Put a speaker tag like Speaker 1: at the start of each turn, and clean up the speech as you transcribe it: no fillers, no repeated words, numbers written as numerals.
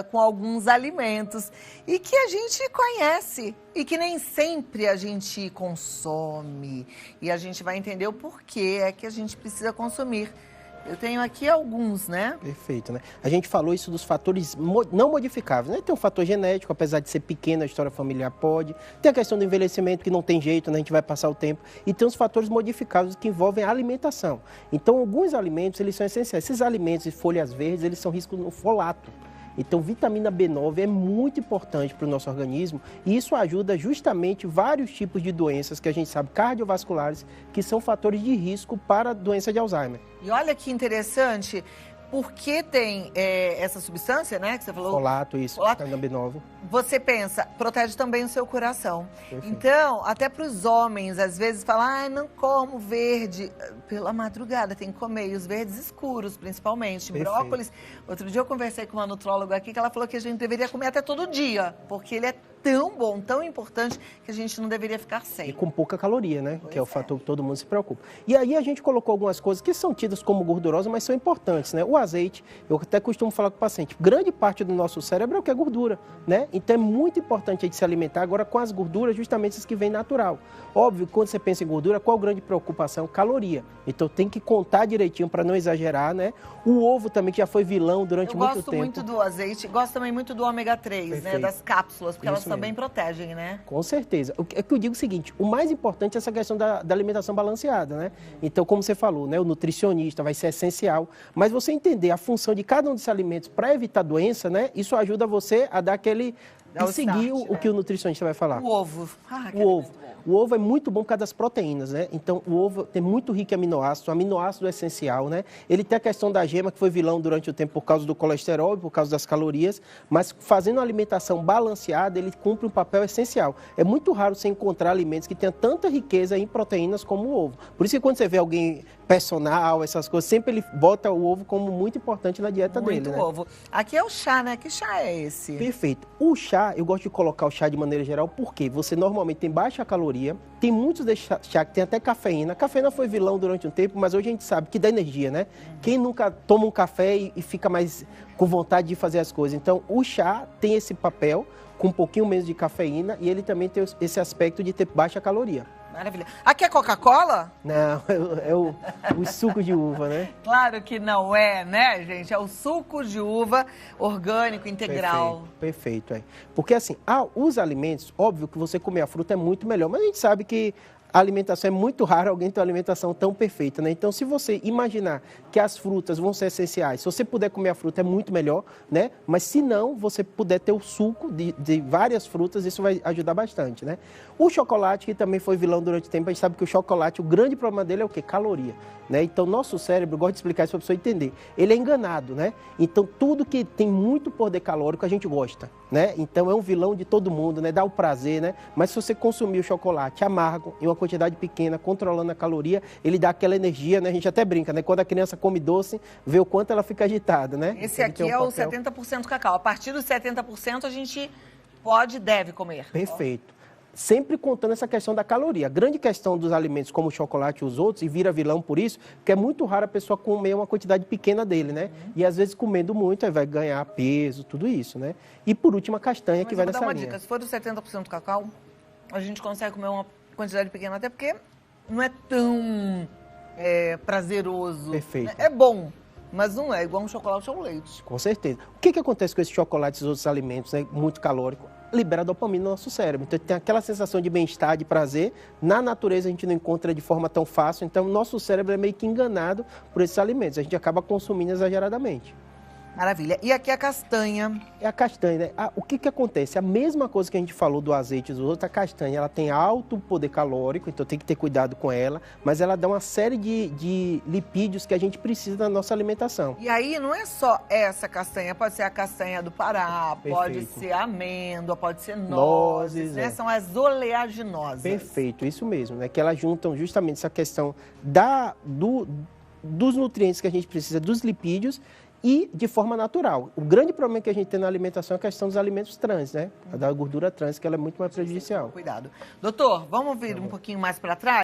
Speaker 1: com alguns alimentos e que a gente conhece e que nem sempre a gente consome. E a gente vai entender o porquê é que a gente precisa consumir. Eu tenho aqui alguns, né?
Speaker 2: Perfeito, né? A gente falou isso dos fatores não modificáveis, né? Tem um fator genético, apesar de ser pequeno, a história familiar pode. Tem a questão do envelhecimento, que não tem jeito, né? A gente vai passar o tempo. E tem os fatores modificáveis que envolvem a alimentação. Então, alguns alimentos, eles são essenciais. Esses alimentos e folhas verdes, eles são ricos no folato. Então, vitamina B9 é muito importante para o nosso organismo e isso ajuda justamente vários tipos de doenças que a gente sabe, cardiovasculares, que são fatores de risco para a doença de Alzheimer.
Speaker 1: E olha que interessante, porque tem essa substância, né, que você falou?
Speaker 2: Folato, isso, vitamina B9.
Speaker 1: Você pensa, protege também o seu coração.
Speaker 2: Perfeito.
Speaker 1: Então, até para os homens, às vezes falam, não como verde. Pela madrugada tem que comer, e os verdes escuros, principalmente.
Speaker 2: Perfeito.
Speaker 1: Brócolis. Outro dia eu conversei com uma nutróloga aqui, que ela falou que a gente deveria comer até todo dia, porque ele é tão bom, tão importante, que a gente não deveria ficar sem.
Speaker 2: E com pouca caloria, né?
Speaker 1: Pois
Speaker 2: que é o fator que todo mundo se preocupa. E aí a gente colocou algumas coisas que são tidas como gordurosas, mas são importantes, né? O azeite, eu até costumo falar com o paciente, grande parte do nosso cérebro é o que é gordura, né? Então é muito importante a gente se alimentar agora com as gorduras, justamente as que vêm natural. Óbvio, quando você pensa em gordura, qual a grande preocupação? Caloria. Então tem que contar direitinho para não exagerar, né? O ovo também, que já foi vilão durante muito tempo.
Speaker 1: Eu gosto muito do azeite, gosto também muito do ômega 3, né? Das cápsulas, porque elas também protegem, né?
Speaker 2: Com certeza. É que eu digo o seguinte, o mais importante é essa questão da alimentação balanceada, né? Então, como você falou, né? O nutricionista vai ser essencial, mas você entender a função de cada um desses alimentos para evitar doença, né? Isso ajuda você a dar aquele... E seguir o que o nutricionista vai falar.
Speaker 1: O ovo.
Speaker 2: O ovo é muito bom por causa das proteínas, né? Então, o ovo tem muito rico em aminoácido é essencial, né? Ele tem a questão da gema, que foi vilão durante o tempo por causa do colesterol, por causa das calorias, mas fazendo uma alimentação balanceada, ele cumpre um papel essencial. É muito raro você encontrar alimentos que tenham tanta riqueza em proteínas como o ovo. Por isso que quando você vê alguém personal, essas coisas, sempre ele bota o ovo como muito importante na dieta dele, né?
Speaker 1: Muito ovo. Aqui é o chá, né? Que chá é esse?
Speaker 2: Perfeito. O chá, eu gosto de colocar o chá de maneira geral, porque você normalmente tem baixa caloria, tem muitos de chá que tem até cafeína. A cafeína foi vilão durante um tempo, mas hoje a gente sabe que dá energia, né? Quem nunca toma um café e fica mais com vontade de fazer as coisas? Então, o chá tem esse papel, com um pouquinho menos de cafeína, e ele também tem esse aspecto de ter baixa caloria.
Speaker 1: Maravilha. Aqui é Coca-Cola?
Speaker 2: Não, é o suco de uva, né?
Speaker 1: Claro que não é, né, gente? É o suco de uva orgânico, integral.
Speaker 2: Perfeito, é. Porque assim, os alimentos, óbvio que você comer a fruta é muito melhor, mas a gente sabe que a alimentação é muito raro alguém ter uma alimentação tão perfeita, né? Então, se você imaginar que as frutas vão ser essenciais, se você puder comer a fruta é muito melhor, né? Mas se não, você puder ter o suco de várias frutas, isso vai ajudar bastante, né? O chocolate, que também foi vilão durante o tempo, a gente sabe que o chocolate, o grande problema dele é o quê? Caloria, né? Então, nosso cérebro, eu gosto de explicar isso para a pessoa entender, ele é enganado, né? Então, tudo que tem muito poder calórico, a gente gosta, né? Então, é um vilão de todo mundo, né? Dá o prazer, né? Mas se você consumir o chocolate amargo, em uma quantidade pequena, controlando a caloria, ele dá aquela energia, né? A gente até brinca, né? Quando a criança come doce, vê o quanto ela fica agitada, né?
Speaker 1: Esse aqui é o 70% cacau. A partir dos 70% a gente pode e deve comer.
Speaker 2: Perfeito. Sempre contando essa questão da caloria. A grande questão dos alimentos como o chocolate e os outros, e vira vilão por isso, que é muito raro a pessoa comer uma quantidade pequena dele, né? E às vezes comendo muito, aí vai ganhar peso, tudo isso, né? E por último, a castanha, que vai nessa linha. Mas eu vou dar uma dica,
Speaker 1: se for dos 70% cacau, a gente consegue comer uma quantidade pequena, até porque não é tão prazeroso.
Speaker 2: Perfeito.
Speaker 1: É bom, mas não é igual um chocolate ou leite.
Speaker 2: Com certeza. O que acontece com esses chocolates e outros alimentos, né, muito calóricos? Libera dopamina no nosso cérebro. Então, tem aquela sensação de bem-estar, de prazer. Na natureza, a gente não encontra de forma tão fácil. Então, o nosso cérebro é meio que enganado por esses alimentos. A gente acaba consumindo exageradamente.
Speaker 1: Maravilha. E aqui a castanha?
Speaker 2: É a castanha, né? O que acontece? A mesma coisa que a gente falou do azeite e dos outros, a castanha, ela tem alto poder calórico, então tem que ter cuidado com ela, mas ela dá uma série de lipídios que a gente precisa na nossa alimentação.
Speaker 1: E aí, não é só essa castanha, pode ser a castanha do Pará, pode ser amêndoa, pode ser nozes, né? São as oleaginosas.
Speaker 2: Perfeito, isso mesmo, né? Que elas juntam justamente essa questão dos nutrientes que a gente precisa, dos lipídios, e de forma natural. O grande problema que a gente tem na alimentação é a questão dos alimentos trans, né? A da gordura trans, que ela é muito mais prejudicial.
Speaker 1: Cuidado. Doutor, vamos vir um pouquinho mais para trás?